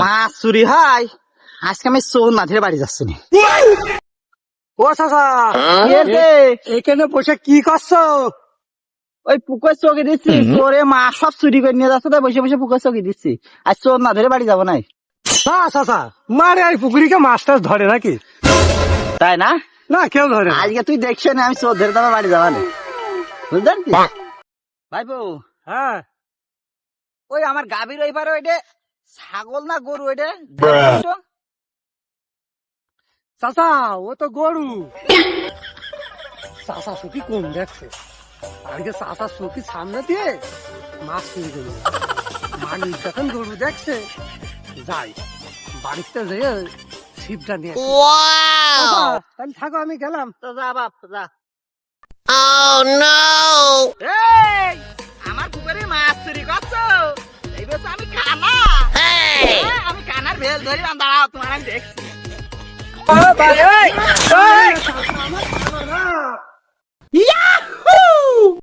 মাছ চুরি হয় আজকে আমি চোর মাঝের বাড়ি যাচ্ছি নি। ও চাচা এখানে বসে কি করছো? ওই পুকুর চৌকি দিচ্ছি, চোরে মাছ সব চুরি করে নিয়ে যাচ্ছে, তাই বসে বসে পুকুর চৌকি দিচ্ছি। আর চোর না ধরে বাড়ি যাবো নাই, না চাচা, মানে এই পুকুরিকে মাছ টাছ ধরে নাকি? তাই না? না, কেউ ধরে না। আজকে তুই দেখছো না আমি চোর ধরে তোমার বাড়ি যাবা না, বুঝলেন কি ভাইপো? হ্যাঁ, ওই আমার গাভীর ওই পারে ওইটা ছাগল না গরু ওইটা চাচা ও তো গরু। চাচা চুকি কম দেখছে, আজকে চাচা চুকি সামনে দিয়ে মাছ চুরি করে মানুষ যখন গরু দেখছে, যাই বাড়িতে যেয়ে ছিপটা নিয়ে আসি। চাচা, তাহলে থাকো, আমি গেলাম। তো যা বাপ যা। Oh no! এই, আমার পুকুরে মাছ চুরি করছো, এই বছর আমি কানা। Hey! হ্যাঁ, আমি কানার ভেল ধরি, দাঁড়াও তোমার আমি দেখছি। ভাই,